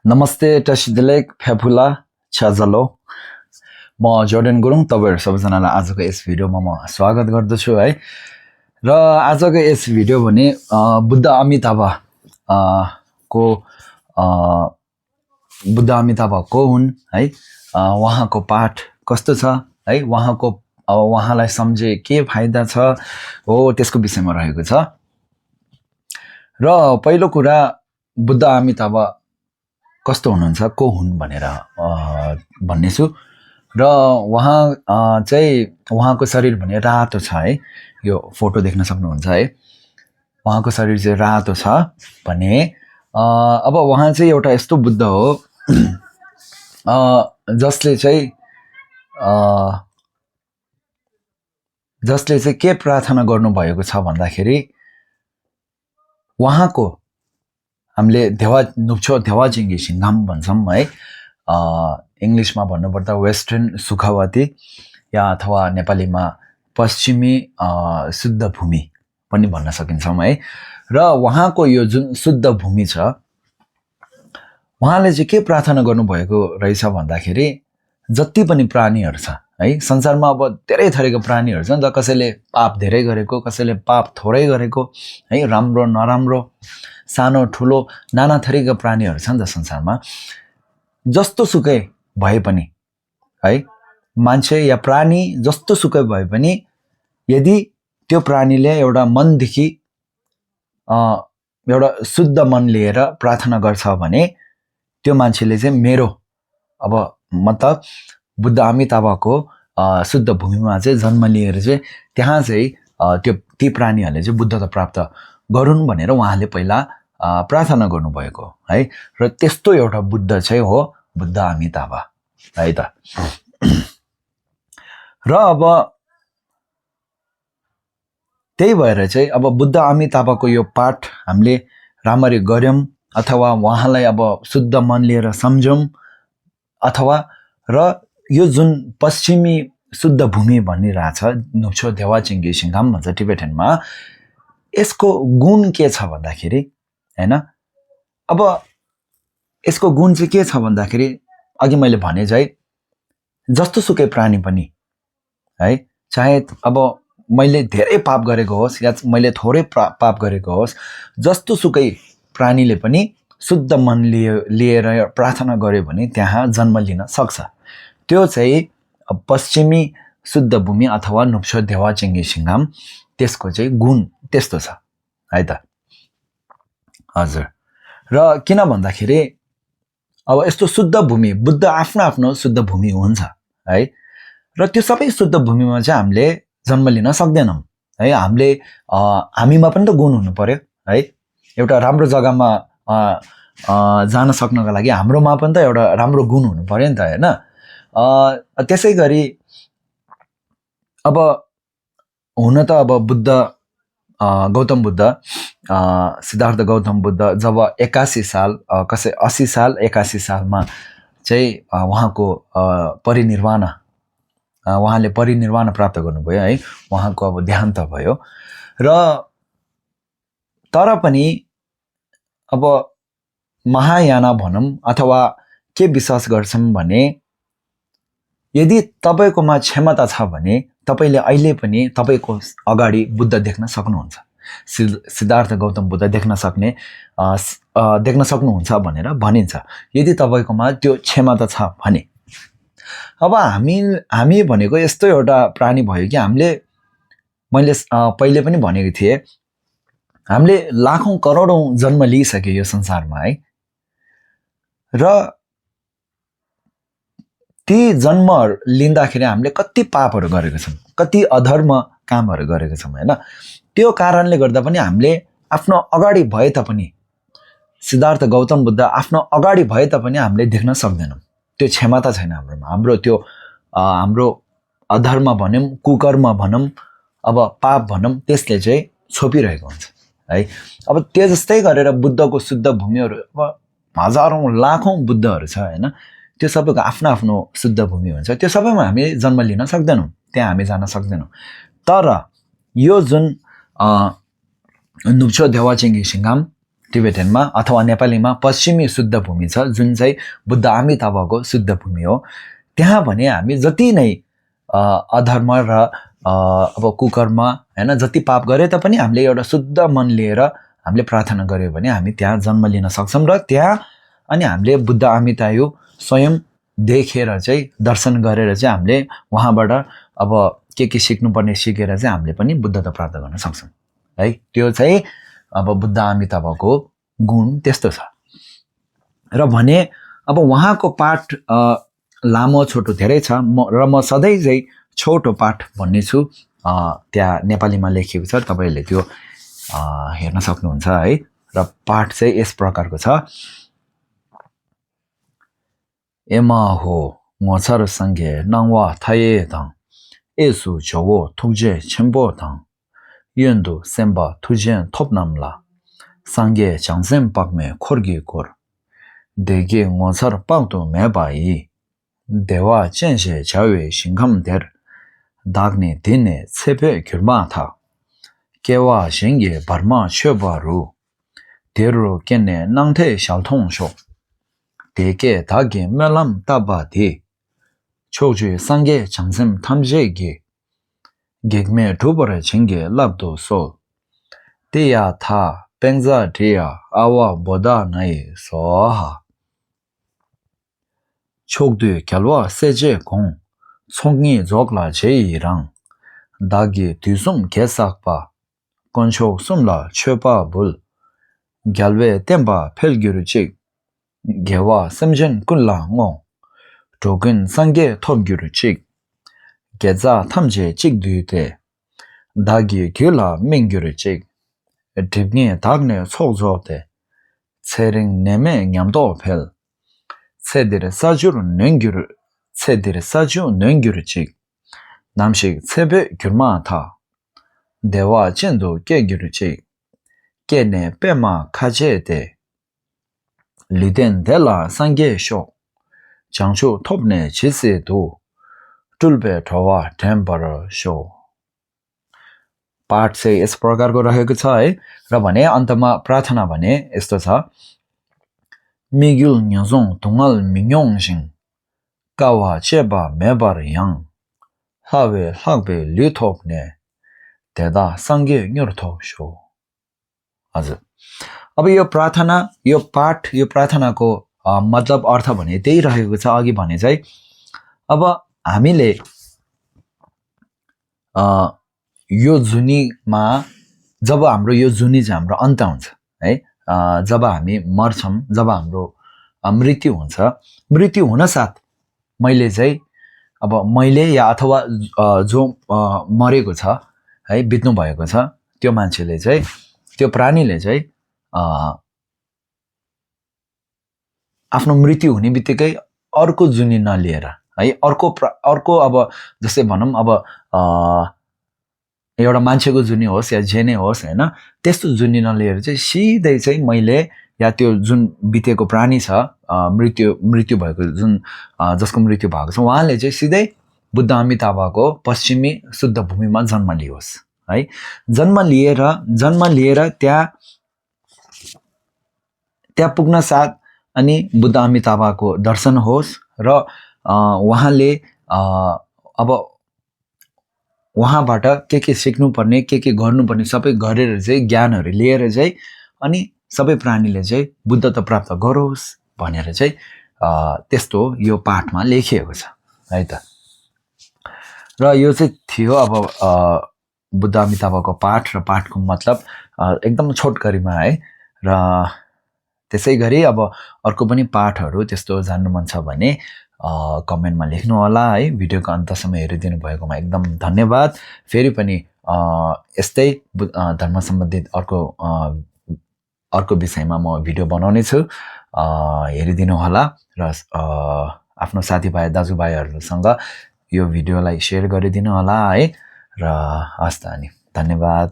नमस्ते टसिदिलेक फ्याफुला छ्याजलो म जोर्डन गुरुङ तपाईहरु सबैजनालाई आजको यस भिडियोमा म स्वागत गर्दछु है र आजको यस भिडियो भने बुद्ध अमिताभ को बुद्ध अमिताभ को हुन् है उहाँको पाठ कस्तो छ है उहाँलाई सम्झे के फाइदा छ हो त्यसको विषयमा रहेको छ र पहिलो कुरा बुद्ध अमिताभ कस्तो हुनुहुन्छ को हुन् भनेर भन्ने छु र उहाँ चाहिँ उहाँको शरीर भने रातो छ है यो फोटो देख्न सक्नुहुन्छ है उहाँको शरीर चाहिँ रातो छ भने अब उहाँ चाहिँ एउटा यस्तो बुद्ध हो जसले चाहिँ के प्रार्थना गर्नु भएको छ भन्दाखेरि उहाँको हामीले नुप्छो देवाजिङ्गी सिङ्घाम भन्छौँ है इङ्ग्लिसमा भन्नुपर्दा वेस्टर्न सुखवती या अथवा नेपालीमा पश्चिमी शुद्ध भूमि पनि भन्न सकिन्छौँ है र उहाँको यो जुन शुद्ध भूमि छ उहाँले चाहिँ के प्रार्थना गर्नुभएको रहेछ भन्दाखेरि जति पनि प्राणीहरू छ है संसारमा अब धेरै थरीका प्राणीहरू छन् र कसैले पाप धेरै गरेको कसैले पाप थोरै गरेको है राम्रो नराम्रो सानो ठुलो नाना थरीका प्राणीहरू छन् त संसारमा जस्तो सुकै भए पनि है मान्छे या प्राणी जस्तो सुकै भए पनि यदि त्यो प्राणीले एउटा मनदेखि एउटा शुद्ध मन लिएर प्रार्थना गर्छ भने त्यो मान्छेले चाहिँ मेरो अब मतलब बुद्ध अमिताभको शुद्ध भूमिमा चाहिँ जन्म लिएर चाहिँ त्यहाँ चाहिँ ती प्राणीहरूले चाहिँ बुद्धता प्राप्त गरून् भनेर उहाँले पहिला प्रार्थना गर्नुभएको है र त्यस्तो एउटा बुद्ध चाहिँ हो बुद्ध अमिताभ है त र अब त्यही भएर चाहिँ अब बुद्ध अमिताभको यो पाठ हामीले राम्ररी गर्यौं अथवा उहाँलाई अब शुद्ध मन लिएर सम्झौं अथवा र यो जुन पश्चिमी शुद्ध भूमि भनिरहेछ नुप्छो देवाजिङ्गी सिङ्घाम भन्छ टिबेटनमा यसको गुण के छ भन्दाखेरि हैन अब यसको गुण चाहिँ के छ भन्दाखेरि अघि मैले भने चाहिँ जस्तो सुकै प्राणी पनि है चाहे अब मैले धेरै पाप गरेको होस् या मैले थोरै पाप गरेको होस् जस्तो सुकै प्राणीले पनि शुद्ध मन लिएर प्रार्थना गर्यो भने त्यहाँ जन्म लिन सक्छ त्यो चाहिँ पश्चिमी शुद्ध भूमि अथवा नुप्छो देवाजिङ्गी सिङ्घाम त्यसको चाहिँ गुण त्यस्तो छ है त हजुर र किन भन्दाखेरि अब यस्तो शुद्ध भूमि बुद्ध आफ्नो शुद्ध भूमि हुन्छ है र त्यो सबै शुद्ध भूमिमा चाहिँ हामीले जन्म लिन सक्दैनौँ है हामीमा पनि त गुण हुनु पर्यो है एउटा राम्रो जग्गामा जान सक्नको लागि हाम्रोमा पनि त एउटा राम्रो गुण हुनु पर्यो नि त हैन त्यसै गरी अब हुन त अब बुद्ध गौतम बुद्ध सिद्धार्थ गौतम बुद्ध जब 81 साल 80 साल 81 सालमा चाहिँ उहाँको उहाँले परिनिर्वाण प्राप्त गर्नुभयो है उहाँको अब देहान्त भयो र तर पनि अब महायाना भनौं अथवा के विश्वास गर्छौं भने यदि तपाईकोमा क्षमता छ भने तपाईले अहिले पनि तपाईको अगाडि बुद्ध देख्न सक्नुहुन्छ सिद्धार्थ गौतम बुद्ध देख्न सक्नुहुन्छ भनेर भनिन्छ यदि तपाईकोमा त्यो क्षमता छ भने अब हामी भनेको यस्तो एउटा प्राणी भयो कि मैले पहिले पनि भनेको थिएँ हामीले लाखौं करोडौं जन्म लिइसके यो संसारमा है र ती जन्महरू लिँदाखेरि हामीले कति पापहरू गरेका छौं कति अधर्म कामहरू गरेका छौं हैन त्यो कारणले गर्दा पनि हामीले आफ्नो अगाडि भए तापनि सिद्धार्थ गौतम बुद्ध आफ्नो अगाडि भए तापनि हामीले देख्न सक्दैनौं त्यो क्षमता छैन हाम्रोमा हाम्रो अधर्म भनौं कुकर्म भनौं अब पाप भनौं त्यसले चाहिँ छोपिरहेको हुन्छ है अब त्यो जस्तै गरेर बुद्धको शुद्ध भूमिहरू अब हजारौं लाखौं बुद्धहरू छ हैन त्यो सबैको आफ्नो शुद्ध भूमि हुन्छ त्यो सबैमा हामी जन्म लिन सक्दैनौं त्यहाँ हामी जान सक्दैनौं तर यो जुन नुप्छो देवाजिङ्गी सिङ्घाम टिबेटनमा अथवा नेपालीमा पश्चिमी शुद्ध भूमि छ जुन चाहिँ बुद्ध आमिताभको शुद्ध भूमि हो। त्यहाँ भने हामी जति नै अधर्म र अब कुकर्म हैन जति पाप गरे तापनि हामीले एउटा शुद्ध मन लिएर हामीले प्रार्थना गर्यो भने हामी त्यहाँ जन्म लिन सक्छौँ र त्यहाँ अनि हामीले बुद्ध आमितायु स्वयं देखेर चाहिँ दर्शन गरेर चाहिँ हामीले उहाँबाट अब के सिक्नुपर्ने सिकेर चाहिँ हामीले पनि बुद्धता प्राप्त गर्न सक्छौँ है। त्यो चाहिँ अब बुद्ध आमिताभको गुण त्यस्तो छ। र भने अब उहाँको पाठ लामो छोटो धेरै छ र म सधैँ चाहिँ छोटो पाठ भन्ने छु। त्यहाँ नेपालीमा लेखिएको छ, तपाईँहरूले त्यो हेर्न सक्नुहुन्छ है। र पाठ चाहिँ यस प्रकारको छ। एमा हो मोचर संगे नङवा थाये दङ एसु जोवो थुजे छेम्बो दङ यन्दु सेम्बा थुजे थोपनामला संगे चांगसेम पाकमे खोर्गी कोर देगे मोचर पाक्दो मेबाई देवा चेंशे चावे सिंघम देर दागने दिने छेपे घिर्मा था केवा शेंगे बर्मा छेबारू देरो केने नंगथे शालथों शो देगे दागे मेलम ताबादी छोजे संगे चांगसेम थमजेगे गेगमे ठुबरे छेंगे लब्दो सो तेया था पेंजा डेया आवा बोदा नए सोहा छोकदु क्यालवा सेजे कों छोंगी जोगला जेइरां दागे दुसुम केसाकपा कोंछो सुमला छेपा बुल ग्यालवे तेंबा फेलग्युरुचिक गेवा समजन कुल्ला ngो टोगन संगे थोबग्युरुचिक गेजा थमजे चिकदुते दागे ग्युला मिंग्युरुचिक डिग्ने दागने सोजोते छेरिंग नेमे न्यामदो फेल छेदिर साजु नंग्युरुचिक namshik tsebe gyurma tha dewa chendu ke gyuruchik kene pema kaje de liden dela sange sho changchu topne chise du tulbe thowa tempera sho। पाठ चाहिँ यस प्रकारको रहेको छ है। र भने अन्तमा प्रार्थना भने यस्तो छ। मिगुल न्याजोङ तुङल मिङयोङ सिङ कावा चेबा मेबर याङ हावे हागबे लिथोपने तेदा संगे न्युरथोप शो। हजुर, अब यो प्रार्थना यो पाठ यो प्रार्थनाको मतलब अर्थ भने त्यही रहेको छ। अघि भने चाहिँ अब हामीले यो जुनीमा जब हाम्रो यो जुनी चाहिँ हाम्रो अन्त हुन्छ है, जब हामी मर्छौँ, जब हाम्रो मृत्यु हुन्छ, मृत्यु हुन साथ मैले चाहिँ अब मैले या अथवा जो मरेको छ है, बित्नु भएको छ, त्यो मान्छेले चाहिँ त्यो प्राणीले चाहिँ आफ्नो मृत्यु हुने बित्तिकै अर्को जुनी नलिएर है, अर्को अब जस्तै भनौँ अब एउटा मान्छेको जुनी होस् या जे नै होस् हैन, त्यस्तो जुनी नलिएर चाहिँ सिधै चाहिँ मैले या त्यो जुन बितेको प्राणी छ मृत्यु भएको जुन जसको मृत्यु भएको छ उहाँले चाहिँ सिधै बुद्ध अमिताभको पश्चिमी शुद्ध भूमिमा जन्म लियोस् है। जन्म लिएर त्यहाँ पुग्न साथ अनि बुद्ध अमिताभको दर्शन होस् र उहाँले अब उहाँबाट के सिक्नुपर्ने के गर्नुपर्ने सबै गरेर चाहिँ ज्ञानहरू लिएर चाहिँ अनि सबै प्राणीले चाहिँ बुद्धत्व प्राप्त गरोस् भनेर चाहिँ त्यस्तो यो पाठमा लेखिएको छ है त। र यो चाहिँ थियो अब बुद्ध अमिताभको पाठ र पाठको मतलब एकदम छोटकरीमा है। र त्यसै गरी अब अर्को पनि पाठहरू त्यस्तो जान्नु मन छ भने कमेन्टमा लेख्नु होला है। भिडियोको अन्तसम्म हेरिदिनु भएकोमा एकदम धन्यवाद। फेरि पनि यस्तै धर्म सम्बन्धित अर्को विषयमा म भिडियो बनाउने छु, हेरिदिनु होला र आफ्नो साथीभाइ दाजुभाइहरूसँग यो भिडियोलाई सेयर गरिदिनु होला है। र हस् त अनि धन्यवाद।